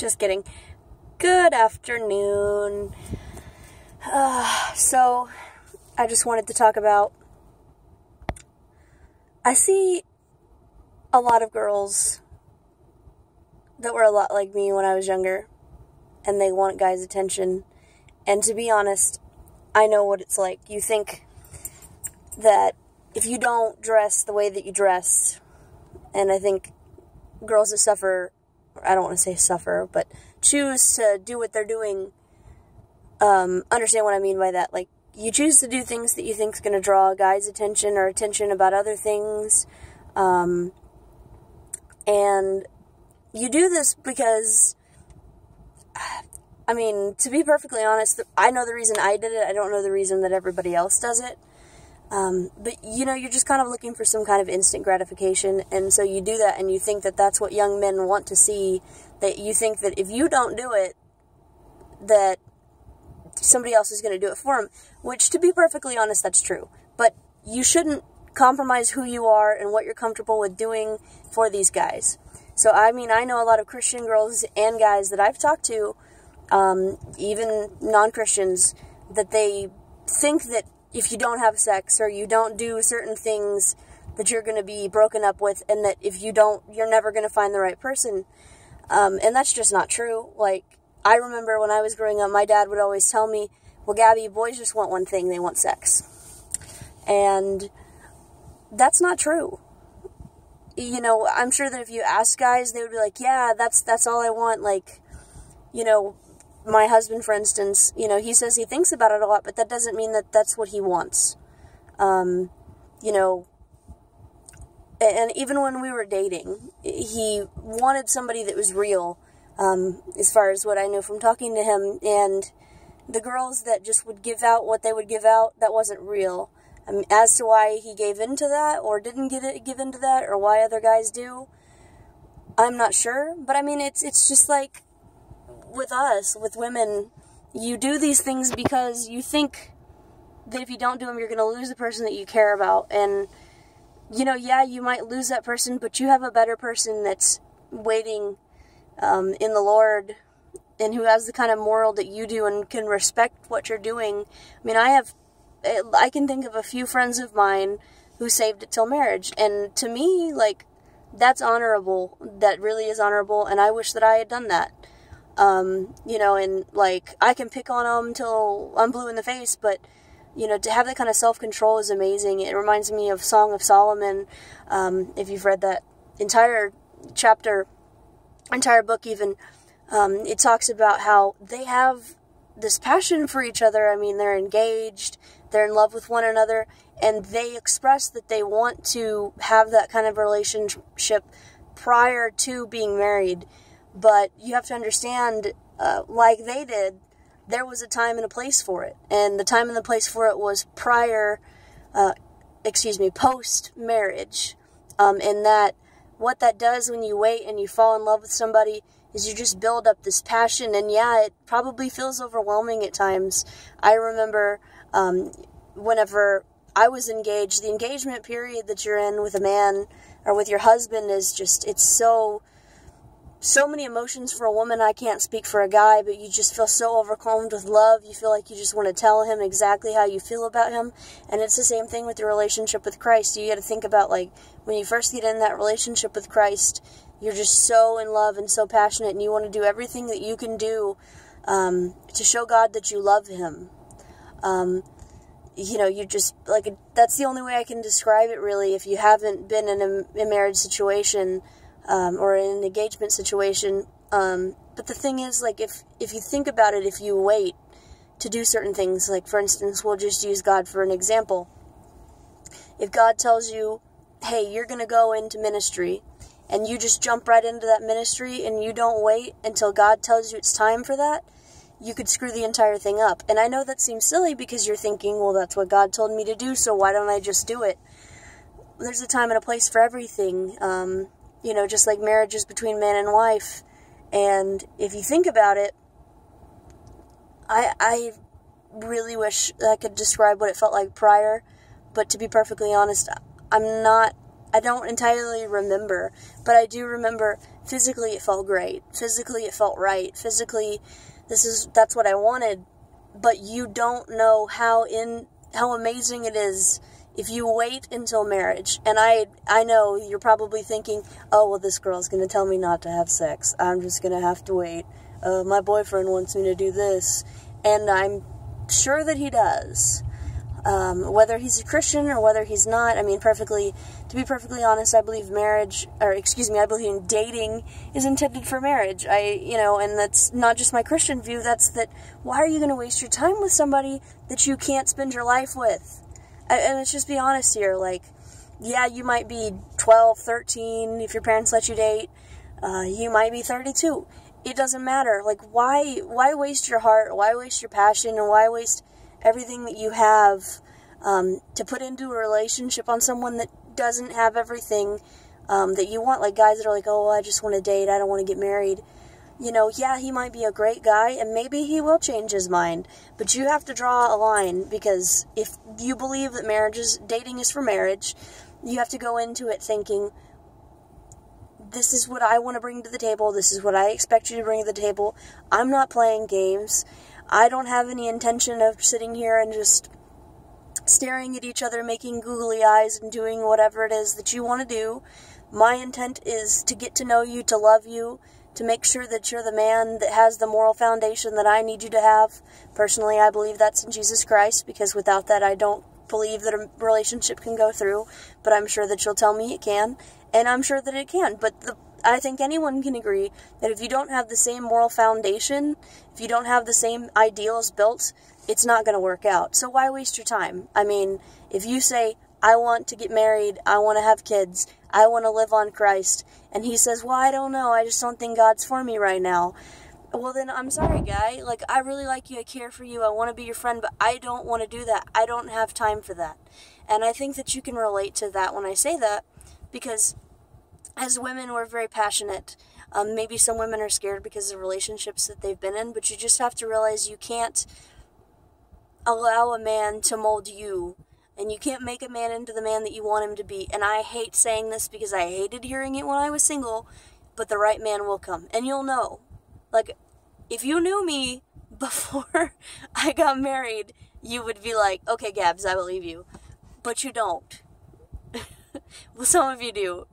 Just kidding. Good afternoon. So, I just wanted to talk about, I see a lot of girls that were a lot like me when I was younger, and they want guys' attention, and to be honest, I know what it's like. You think that if you don't dress the way that you dress, and I think girls that suffer, I don't want to say suffer, but choose to do what they're doing, understand what I mean by that. Like, you choose to do things that you think is going to draw a guy's attention or attention about other things, and you do this because, I mean, to be perfectly honest, I know the reason I did it. I don't know the reason that everybody else does it. But, you know, you're just kind of looking for some kind of instant gratification, and so you do that, and you think that that's what young men want to see, that you think that if you don't do it, that somebody else is going to do it for them, which, to be perfectly honest, that's true. But you shouldn't compromise who you are and what you're comfortable with doing for these guys. So, I mean, I know a lot of Christian girls and guys that I've talked to, even non-Christians, that they think that if you don't have sex or you don't do certain things that you're going to be broken up with, and that if you don't, you're never going to find the right person. And that's just not true. Like, I remember when I was growing up, my dad would always tell me, well, Gabby, boys just want one thing, they want sex. And that's not true. You know, I'm sure that if you ask guys, they would be like, yeah, that's all I want. Like, you know, my husband, for instance, you know, he says he thinks about it a lot, but that doesn't mean that that's what he wants. You know, and even when we were dating, he wanted somebody that was real, as far as what I know from talking to him, and the girls that just would give out what they would give out, that wasn't real. As to why he gave into that, or didn't give into that, or why other guys do, I'm not sure, but I mean, it's just like, with us, with women, you do these things because you think that if you don't do them, you're going to lose the person that you care about. And, you know, yeah, you might lose that person, but you have a better person that's waiting in the Lord, and who has the kind of moral that you do and can respect what you're doing. I mean, I can think of a few friends of mine who saved it till marriage. And to me, like, that's honorable. That really is honorable, and I wish that I had done that. You know, and, like, I can pick on them till I'm blue in the face, but, you know, to have that kind of self-control is amazing. It reminds me of Song of Solomon. If you've read that entire chapter, entire book even, it talks about how they have this passion for each other. I mean, they're engaged, they're in love with one another, and they express that they want to have that kind of relationship prior to being married. But you have to understand, like they did, there was a time and a place for it. And the time and the place for it was post-marriage. And that, what that does when you wait and you fall in love with somebody is you just build up this passion. And yeah, it probably feels overwhelming at times. I remember, whenever I was engaged, the engagement period that you're in with a man or with your husband is just, it's so many emotions for a woman. I can't speak for a guy, but you just feel so overwhelmed with love. You feel like you just want to tell him exactly how you feel about him. And it's the same thing with your relationship with Christ. You got to think about, like, when you first get in that relationship with Christ, you're just so in love and so passionate, and you want to do everything that you can do to show God that you love him. You know, you just, like, that's the only way I can describe it, really, if you haven't been in a marriage situation, or in an engagement situation. But the thing is, like, if you think about it, if you wait to do certain things, like, for instance, we'll just use God for an example. If God tells you, hey, you're going to go into ministry, and you just jump right into that ministry, and you don't wait until God tells you it's time for that, you could screw the entire thing up. And I know that seems silly, because you're thinking, well, that's what God told me to do, so why don't I just do it? There's a time and a place for everything. You know, just like marriages between man and wife. And if you think about it, I really wish I could describe what it felt like prior, but to be perfectly honest, I don't entirely remember, but I do remember Physically, it felt great. Physically, it felt right. Physically, that's what I wanted. But you don't know how amazing it is if you wait until marriage. And I know you're probably thinking, oh, well, this girl's going to tell me not to have sex. I'm just going to have to wait. My boyfriend wants me to do this. And I'm sure that he does. Whether he's a Christian or whether he's not, I mean, to be perfectly honest, I believe I believe dating is intended for marriage. And that's not just my Christian view, why are you going to waste your time with somebody that you can't spend your life with? And let's just be honest here, like, yeah, you might be 12, 13, if your parents let you date, you might be 32. It doesn't matter. Like, why waste your heart, why waste your passion, and why waste everything that you have to put into a relationship on someone that doesn't have everything that you want? Like guys that are like, oh, I just want to date, I don't want to get married. Yeah, he might be a great guy, and maybe he will change his mind, but you have to draw a line, because if you believe that dating is for marriage, you have to go into it thinking, this is what I want to bring to the table, this is what I expect you to bring to the table. I'm not playing games. I don't have any intention of sitting here and just staring at each other, making googly eyes, and doing whatever it is that you want to do. My intent is to get to know you, to love you, to make sure that you're the man that has the moral foundation that I need you to have. Personally, I believe that's in Jesus Christ, because without that, I don't believe that a relationship can go through, but I'm sure that you'll tell me it can, and I'm sure that it can. But I think anyone can agree that if you don't have the same moral foundation, if you don't have the same ideals built, it's not going to work out. So why waste your time? I mean, if you say, I want to get married, I want to have kids, I want to live on Christ, and he says, well, I don't know, I just don't think God's for me right now. Well, then, I'm sorry, guy. Like, I really like you, I care for you, I want to be your friend, but I don't want to do that. I don't have time for that. And I think that you can relate to that when I say that, because as women, we're very passionate. Maybe some women are scared because of relationships that they've been in, but you just have to realize you can't allow a man to mold you, and you can't make a man into the man that you want him to be. And I hate saying this because I hated hearing it when I was single, but the right man will come, and you'll know. Like, if you knew me before I got married, you would be like, okay, Gabs, I believe you. But you don't. Well, some of you do.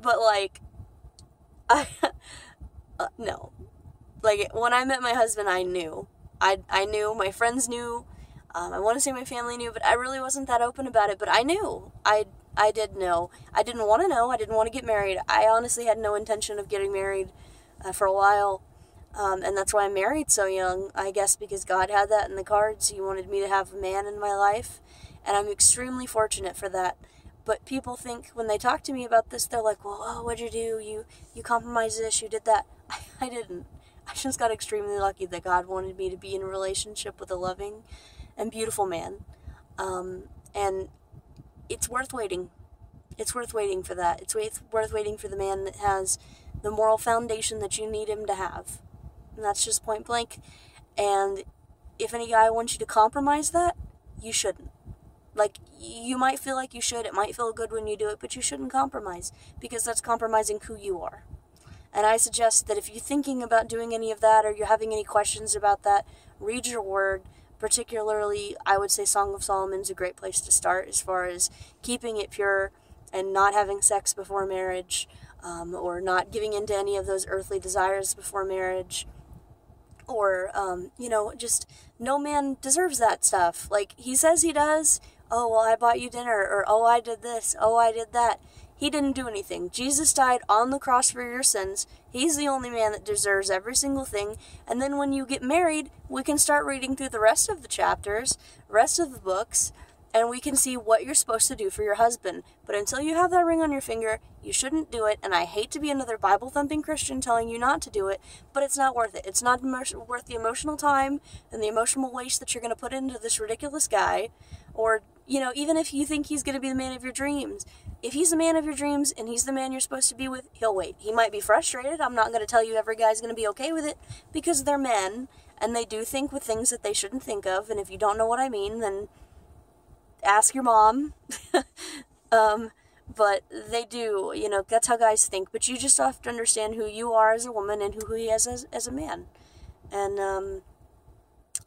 But, like, no. Like, when I met my husband, I knew. I knew. My friends knew. I want to say my family knew, but I really wasn't that open about it. But I knew. I did know. I didn't want to know. I didn't want to get married. I honestly had no intention of getting married for a while. And that's why I married so young, I guess, because God had that in the cards. He wanted me to have a man in my life, and I'm extremely fortunate for that. But people think, when they talk to me about this, they're like, well, oh, what'd you do? You compromised this, you did that. I didn't. I just got extremely lucky that God wanted me to be in a relationship with a loving and beautiful man. And it's worth waiting. It's worth waiting for that. It's worth waiting for the man that has the moral foundation that you need him to have. And that's just point blank. And if any guy wants you to compromise that, you shouldn't. Like, you might feel like you should, it might feel good when you do it, but you shouldn't compromise, because that's compromising who you are. And I suggest that if you're thinking about doing any of that, or you're having any questions about that, read your word. Particularly, I would say Song of Solomon's a great place to start, as far as keeping it pure and not having sex before marriage, or not giving into any of those earthly desires before marriage. Or, just no man deserves that stuff. Like, he says he does. Oh, well, I bought you dinner. Or, oh, I did this. Oh, I did that. He didn't do anything. Jesus died on the cross for your sins. He's the only man that deserves every single thing. And then when you get married, we can start reading through the rest of the chapters, rest of the books, and we can see what you're supposed to do for your husband. But until you have that ring on your finger, you shouldn't do it. And I hate to be another Bible-thumping Christian telling you not to do it, but it's not worth it. It's not worth the emotional time and the emotional waste that you're going to put into this ridiculous guy. Or, even if you think he's going to be the man of your dreams, if he's the man of your dreams and he's the man you're supposed to be with, he'll wait. He might be frustrated. I'm not going to tell you every guy's going to be okay with it, because they're men and they do think with things that they shouldn't think of. And if you don't know what I mean, then ask your mom. But they do, you know, that's how guys think. But you just have to understand who you are as a woman and who he is as a man. And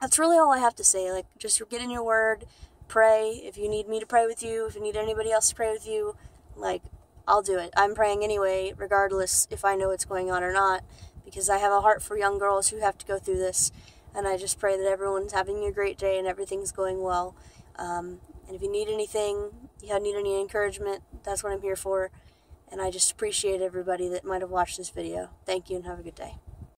that's really all I have to say. Like, just get in your word, pray. If you need me to pray with you, if you need anybody else to pray with you, like, I'll do it. I'm praying anyway, regardless if I know what's going on or not, because I have a heart for young girls who have to go through this. And I just pray that everyone's having a great day and everything's going well. And if you need anything, you need any encouragement, that's what I'm here for. And I just appreciate everybody that might have watched this video. Thank you and have a good day.